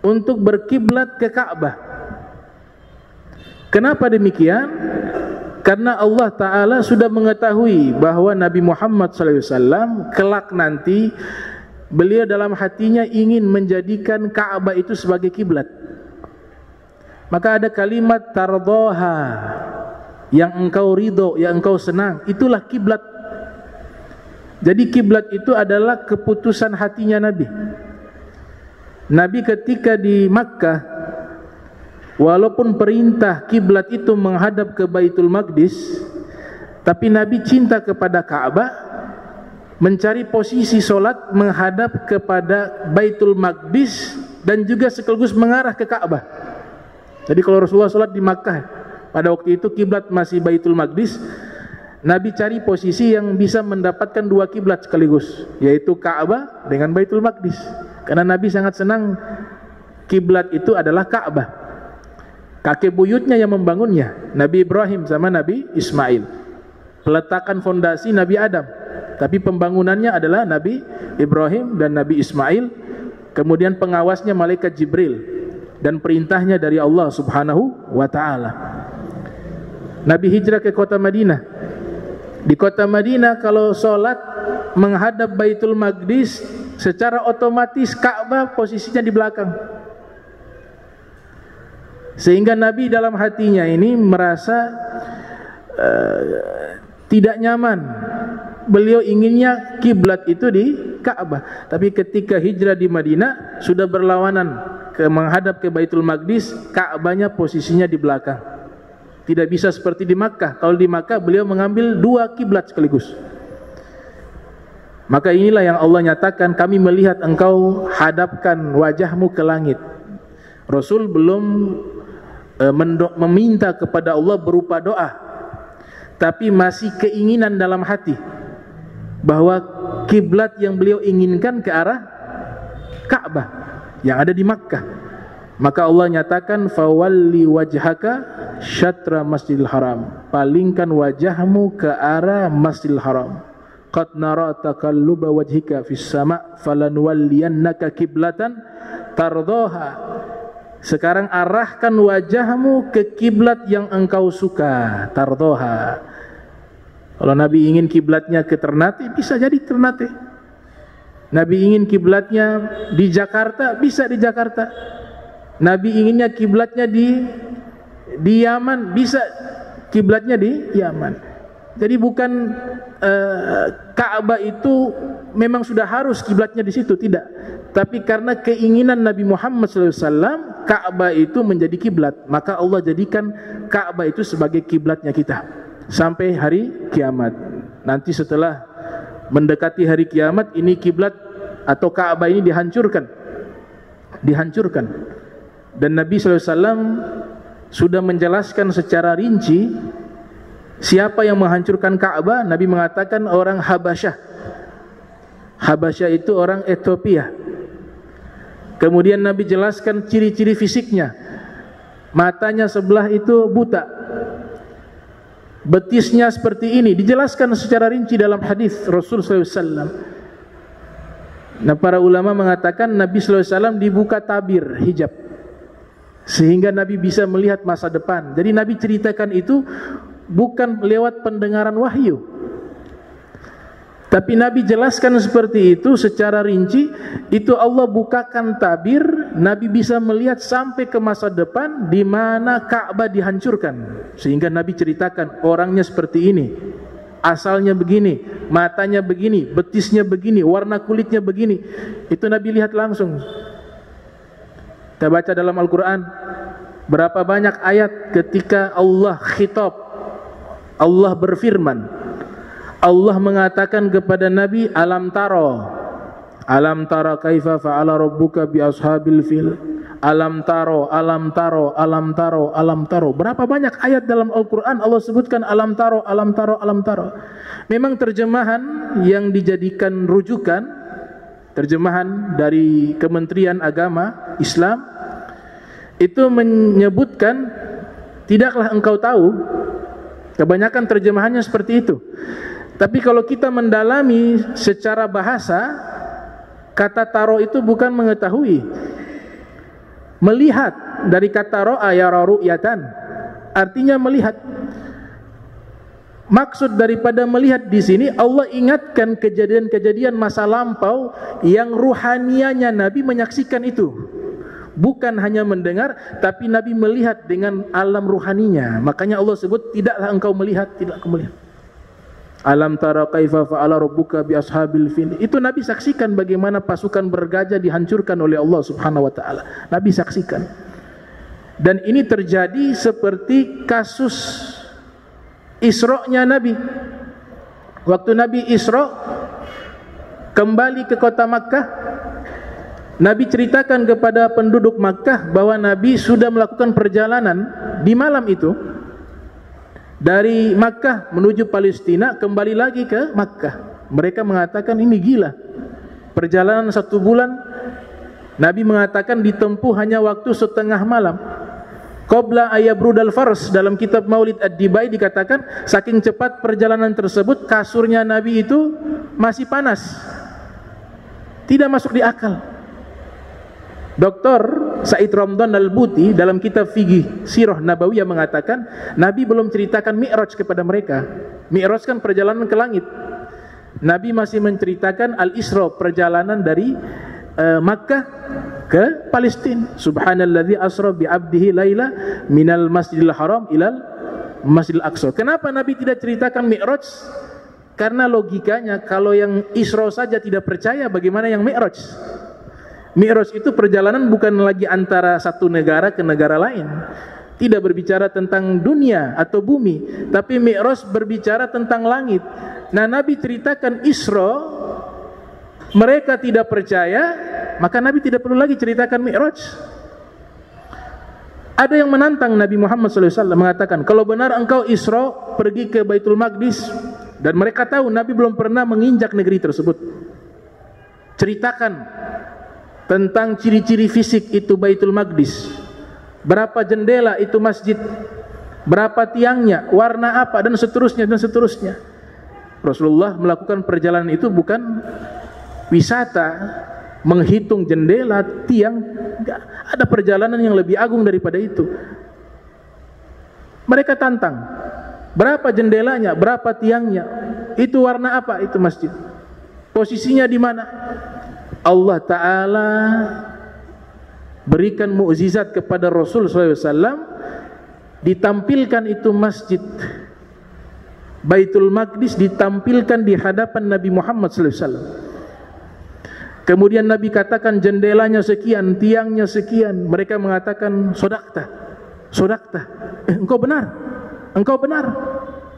untuk berkiblat ke Ka'bah. Kenapa demikian? Karena Allah Ta'ala sudah mengetahui bahwa Nabi Muhammad SAW kelak nanti beliau dalam hatinya ingin menjadikan Ka'bah itu sebagai kiblat. Maka ada kalimat tardoha, yang engkau ridho, yang engkau senang, itulah kiblat. Jadi kiblat itu adalah keputusan hatinya Nabi. Nabi ketika di Makkah, walaupun perintah kiblat itu menghadap ke Baitul Maqdis, tapi Nabi cinta kepada Ka'bah, mencari posisi solat menghadap kepada Baitul Maqdis dan juga sekaligus mengarah ke Ka'bah. Jadi kalau Rasulullah solat di Makkah, pada waktu itu kiblat masih Baitul Maqdis, Nabi cari posisi yang bisa mendapatkan dua kiblat sekaligus, yaitu Ka'bah dengan Baitul Maqdis. Karena Nabi sangat senang kiblat itu adalah Ka'bah. Kakek buyutnya yang membangunnya, Nabi Ibrahim sama Nabi Ismail. Peletakan fondasi Nabi Adam, tapi pembangunannya adalah Nabi Ibrahim dan Nabi Ismail. Kemudian pengawasnya malaikat Jibril, dan perintahnya dari Allah Subhanahu wa ta'ala. Nabi hijrah ke kota Madinah. Di kota Madinah kalau sholat menghadap Baitul Maqdis, secara otomatis Ka'bah posisinya di belakang. Sehingga Nabi dalam hatinya ini merasa tidak nyaman. Beliau inginnya kiblat itu di Ka'bah, tapi ketika hijrah di Madinah sudah berlawanan ke menghadap ke Baitul Maqdis, Ka'bahnya posisinya di belakang. Tidak bisa seperti di Makkah. Kalau di Makkah beliau mengambil dua kiblat sekaligus. Maka inilah yang Allah nyatakan, kami melihat engkau hadapkan wajahmu ke langit. Rasul belum meminta kepada Allah berupa doa, tapi masih keinginan dalam hati bahwa kiblat yang beliau inginkan ke arah Ka'bah yang ada di Makkah. Maka Allah nyatakan fawalli wajhaka syatra Masjidil Haram, palingkan wajahmu ke arah Masjidil Haram. Qad nara taqalluba wajhika fis sama' falanwalliyannaka kiblatan tardaha. Sekarang arahkan wajahmu ke kiblat yang engkau suka, tardaha. Kalau Nabi ingin kiblatnya ke Ternate, bisa jadi Ternate. Nabi ingin kiblatnya di Jakarta, bisa di Jakarta. Nabi inginnya kiblatnya di Yaman, bisa kiblatnya di Yaman. Jadi bukan Ka'bah itu memang sudah harus kiblatnya di situ, tidak. Tapi karena keinginan Nabi Muhammad SAW, Ka'bah itu menjadi kiblat, maka Allah jadikan Ka'bah itu sebagai kiblatnya kita sampai hari kiamat. Nanti setelah mendekati hari kiamat, ini kiblat atau Ka'bah ini dihancurkan. Dan Nabi SAW sudah menjelaskan secara rinci siapa yang menghancurkan Ka'bah. Nabi mengatakan orang Habasyah. Habasyah itu orang Ethiopia. Kemudian Nabi jelaskan ciri-ciri fisiknya. Matanya sebelah itu buta, betisnya seperti ini, dijelaskan secara rinci dalam hadis Rasul SAW. Nah, para ulama mengatakan Nabi SAW dibuka tabir, hijab, sehingga Nabi bisa melihat masa depan. Jadi Nabi ceritakan itu bukan lewat pendengaran wahyu, tapi Nabi jelaskan seperti itu secara rinci. Itu Allah bukakan tabir, Nabi bisa melihat sampai ke masa depan di mana Ka'bah dihancurkan. Sehingga Nabi ceritakan orangnya seperti ini, asalnya begini, matanya begini, betisnya begini, warna kulitnya begini. Itu Nabi lihat langsung. Kita baca dalam Al-Quran, berapa banyak ayat ketika Allah khitab, Allah berfirman, Allah mengatakan kepada Nabi, alam taro kaifa fa'ala rabbuka bi ashabil fil, alam taro. Berapa banyak ayat dalam Al-Quran Allah sebutkan alam taro. Memang terjemahan yang dijadikan rujukan, terjemahan dari Kementerian Agama Islam, itu menyebutkan tidaklah engkau tahu. Kebanyakan terjemahannya seperti itu. Tapi kalau kita mendalami secara bahasa, kata taro itu bukan mengetahui, melihat. Dari kata ro'a yara ru'yatan, artinya melihat. Maksud daripada melihat di sini, Allah ingatkan kejadian-kejadian masa lampau yang ruhanianya Nabi menyaksikan itu. Bukan hanya mendengar, tapi Nabi melihat dengan alam ruhaninya. Makanya Allah sebut, tidaklah engkau melihat, alam tara kaifa fa'ala rabbuka bi ashabil fil. Itu Nabi saksikan bagaimana pasukan bergajah dihancurkan oleh Allah Subhanahu wa taala. Nabi saksikan. Dan ini terjadi seperti kasus Isra-nya Nabi. Waktu Nabi Isra kembali ke kota Makkah, Nabi ceritakan kepada penduduk Makkah bahwa Nabi sudah melakukan perjalanan di malam itu dari Makkah menuju Palestina, kembali lagi ke Makkah. Mereka mengatakan ini gila, perjalanan 1 bulan. Nabi mengatakan ditempuh hanya waktu setengah malam. Qabla ayabrudal fars, dalam kitab Maulid Ad-Dibai dikatakan saking cepat perjalanan tersebut, kasurnya Nabi itu masih panas, tidak masuk di akal. Dr. Said Ramdan Al-Buti dalam kitab Fiqih Sirah Nabawiyah mengatakan Nabi belum ceritakan Mi'raj kepada mereka. Mi'raj kan perjalanan ke langit. Nabi masih menceritakan Al-Isra, perjalanan dari Makkah ke Palestina. Subhanalladzi asra bi 'abdihi laila minal masjidil haram ilal masjidil aqsa. Kenapa Nabi tidak ceritakan Mi'raj? Karena logikanya kalau yang Isra saja tidak percaya, bagaimana yang Mi'raj? Mi'raj itu perjalanan bukan lagi antara satu negara ke negara lain. Tidak berbicara tentang dunia atau bumi, tapi Mi'raj berbicara tentang langit. Nah, Nabi ceritakan Isra, mereka tidak percaya, maka Nabi tidak perlu lagi ceritakan Mi'raj. Ada yang menantang Nabi Muhammad SAW, mengatakan, kalau benar engkau Isra pergi ke Baitul Maqdis, dan mereka tahu Nabi belum pernah menginjak negeri tersebut, ceritakan tentang ciri-ciri fisik itu Baitul Maqdis, berapa jendela itu masjid, berapa tiangnya, warna apa, dan seterusnya dan seterusnya. Rasulullah melakukan perjalanan itu bukan wisata menghitung jendela, tiang, enggak. Ada perjalanan yang lebih agung daripada itu. Mereka tantang, berapa jendelanya, berapa tiangnya, itu warna apa itu masjid, posisinya di mana. Allah Ta'ala berikan mukjizat kepada Rasul SAW, ditampilkan itu masjid Baitul Maqdis, ditampilkan di hadapan Nabi Muhammad SAW. Kemudian Nabi katakan jendelanya sekian, tiangnya sekian. Mereka mengatakan sodakta, sodakta, engkau benar, engkau benar,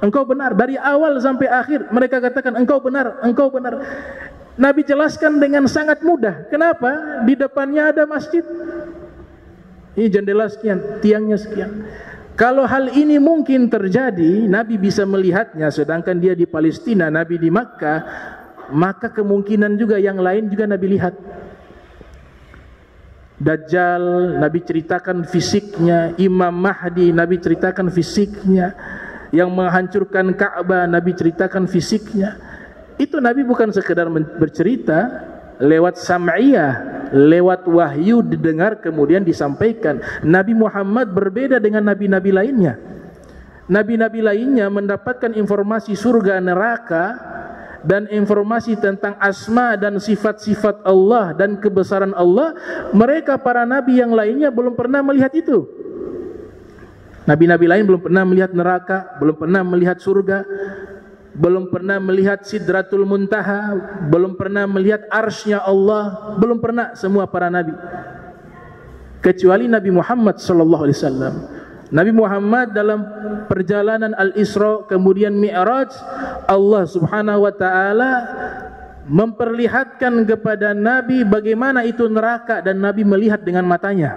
engkau benar. Dari awal sampai akhir mereka katakan engkau benar, engkau benar. Nabi jelaskan dengan sangat mudah. Kenapa? Di depannya ada masjid. Ini jendela sekian, tiangnya sekian. Kalau hal ini mungkin terjadi, Nabi bisa melihatnya, sedangkan dia di Palestina, Nabi di Makkah, maka kemungkinan juga yang lain juga Nabi lihat. Dajjal, Nabi ceritakan fisiknya. Imam Mahdi, Nabi ceritakan fisiknya. Yang menghancurkan Ka'bah, Nabi ceritakan fisiknya. Itu Nabi bukan sekedar bercerita lewat sam'iyah, lewat wahyu didengar kemudian disampaikan. Nabi Muhammad berbeda dengan nabi-nabi lainnya. Nabi-nabi lainnya mendapatkan informasi surga neraka dan informasi tentang asma dan sifat-sifat Allah dan kebesaran Allah. Mereka para nabi yang lainnya belum pernah melihat itu. Nabi-nabi lain belum pernah melihat neraka, belum pernah melihat surga, belum pernah melihat Sidratul Muntaha, belum pernah melihat arsy-Nya Allah, belum pernah semua para nabi. Kecuali Nabi Muhammad sallallahu alaihi wasallam. Nabi Muhammad dalam perjalanan Al-Isra kemudian Mi'raj, Allah Subhanahu wa taala memperlihatkan kepada Nabi bagaimana itu neraka dan Nabi melihat dengan matanya.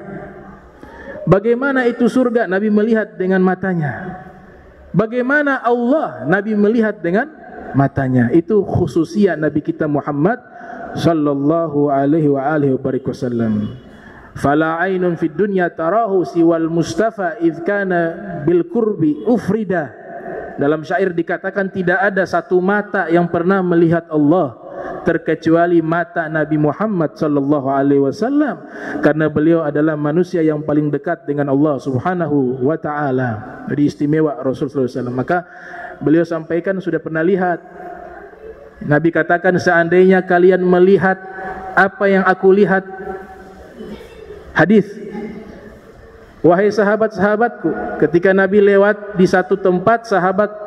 Bagaimana itu surga, Nabi melihat dengan matanya. Bagaimana Allah, Nabi melihat dengan matanya. Itu khususnya Nabi kita Muhammad sallallahu alaihi wa alihi wasallam. Fala ainun fid dunya tarahu siwal Mustafa idh kana bil qurbi ufrida. Dalam syair dikatakan tidak ada satu mata yang pernah melihat Allah terkecuali mata Nabi Muhammad sallallahu alaihi wasallam, karena beliau adalah manusia yang paling dekat dengan Allah Subhanahu wa taala. Jadi istimewa Rasul sallallahu alaihi wasallam. Maka beliau sampaikan sudah pernah lihat. Nabi katakan seandainya kalian melihat apa yang aku lihat. Hadis, wahai sahabat-sahabatku, ketika Nabi lewat di satu tempat,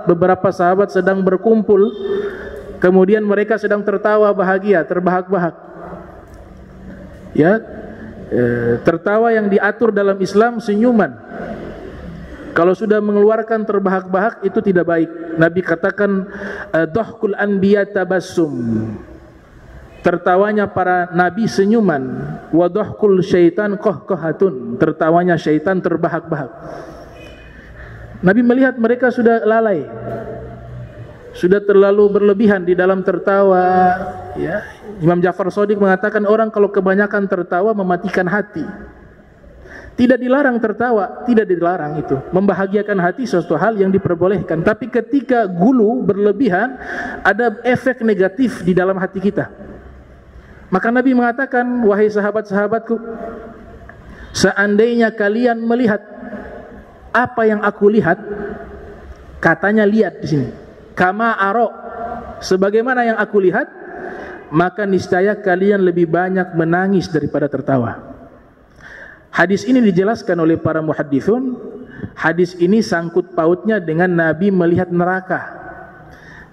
beberapa sahabat sedang berkumpul, kemudian mereka sedang tertawa bahagia, terbahak-bahak. Ya, tertawa yang diatur dalam Islam senyuman. Kalau sudah mengeluarkan terbahak-bahak itu tidak baik. Nabi katakan dhahkul anbiya tabassum. Tertawanya para nabi senyuman. Wa dhahkul syaitan qahqahatun. Tertawanya syaitan terbahak-bahak. Nabi melihat mereka sudah lalai, sudah terlalu berlebihan di dalam tertawa. Ya, Imam Ja'far Shadiq mengatakan orang kalau kebanyakan tertawa mematikan hati. Tidak dilarang tertawa, tidak dilarang itu. Membahagiakan hati sesuatu hal yang diperbolehkan. Tapi ketika gulu berlebihan, ada efek negatif di dalam hati kita. Maka Nabi mengatakan, wahai sahabat-sahabatku, seandainya kalian melihat apa yang aku lihat, katanya lihat di sini, kama aro, sebagaimana yang aku lihat, maka niscaya kalian lebih banyak menangis daripada tertawa. Hadis ini dijelaskan oleh para muhaddithun. Hadis ini sangkut pautnya dengan Nabi melihat neraka.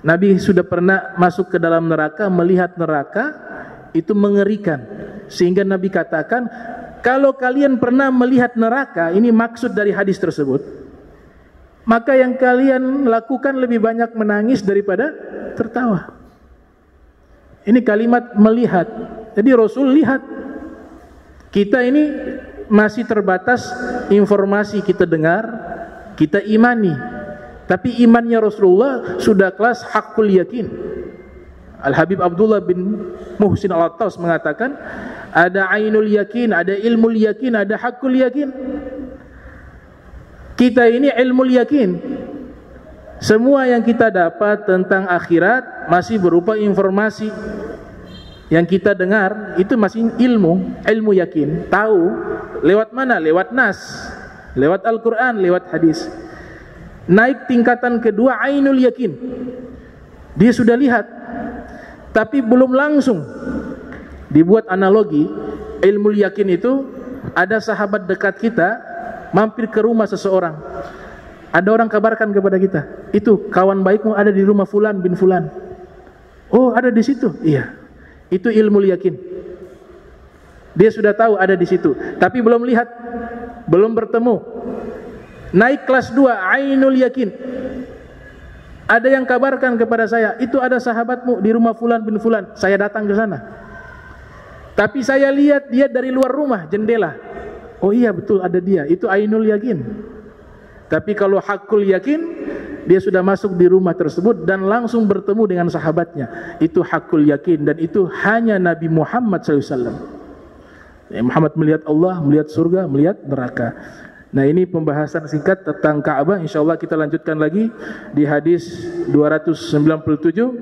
Nabi sudah pernah masuk ke dalam neraka, melihat neraka, itu mengerikan. Sehingga Nabi katakan, kalau kalian pernah melihat neraka, ini maksud dari hadis tersebut, maka yang kalian lakukan lebih banyak menangis daripada tertawa. Ini kalimat melihat. Jadi Rasul lihat. Kita ini masih terbatas informasi kita dengar, kita imani. Tapi imannya Rasulullah sudah kelas hakul yakin. Al-Habib Abdullah bin Muhsin Al-Attas mengatakan, ada ainul yakin, ada ilmul yakin, ada hakul yakin. Kita ini ilmul yakin. Semua yang kita dapat tentang akhirat masih berupa informasi. Yang kita dengar itu masih ilmu yakin. Tahu lewat mana? Lewat nas, lewat Al-Quran, lewat hadis. Naik tingkatan kedua ainul yakin. Dia sudah lihat, tapi belum langsung. Dibuat analogi, ilmu yakin itu ada sahabat dekat kita mampir ke rumah seseorang. Ada orang kabarkan kepada kita, itu kawan baikmu ada di rumah fulan bin fulan. Oh, ada di situ? Iya. Itu ilmu yakin. Dia sudah tahu ada di situ, tapi belum lihat, belum bertemu. Naik kelas 2, ainul yakin. Ada yang kabarkan kepada saya, itu ada sahabatmu di rumah fulan bin fulan. Saya datang ke sana. Tapi saya lihat dia dari luar rumah, jendela. Oh iya betul ada dia. Itu ainul yakin. Tapi kalau hakul yakin, dia sudah masuk di rumah tersebut dan langsung bertemu dengan sahabatnya. Itu hakul yakin, dan itu hanya Nabi Muhammad SAW. Muhammad melihat Allah, melihat surga, melihat neraka. Nah, ini pembahasan singkat tentang Ka'bah. InsyaAllah kita lanjutkan lagi di hadis 297,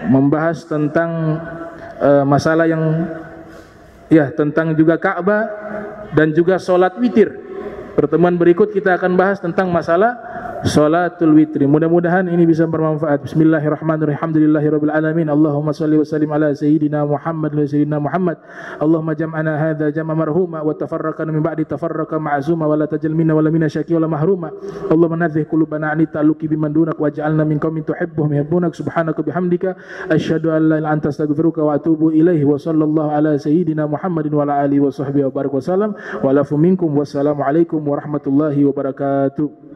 membahas tentang masalah yang tentang juga Ka'bah dan juga sholat witir. Pertemuan berikut kita akan bahas tentang masalah sholatul witri. Mudah-mudahan ini bisa bermanfaat. Bismillahirrahmanirrahim. Alhamdulillahirabbil alamin. Allahumma shalli wa sallim ala sayyidina Muhammad wa sayyidina Muhammad. Allahumma jam'ana hadza jam'a marhuma wa tafarraqana min ba'di tafarraqa ma'zuma wa la tajal minna wa la minna syaqi wa la mahruma. Allahumma nadhih qulubana 'ani ta'alluqi biman dunak waj'alna min qaumin tuhibbuhum yuhibbunak. Subhanaka bihamdika asyhadu an la ilaha illa anta astaghfiruka wa atubu ilaihi. Wa sallallahu ala sayyidina Muhammadin wa ala alihi wa sahbihi wa barik wa sallam. Wa lafu minkum. Wassalamu alaikum warahmatullahi wabarakatuh.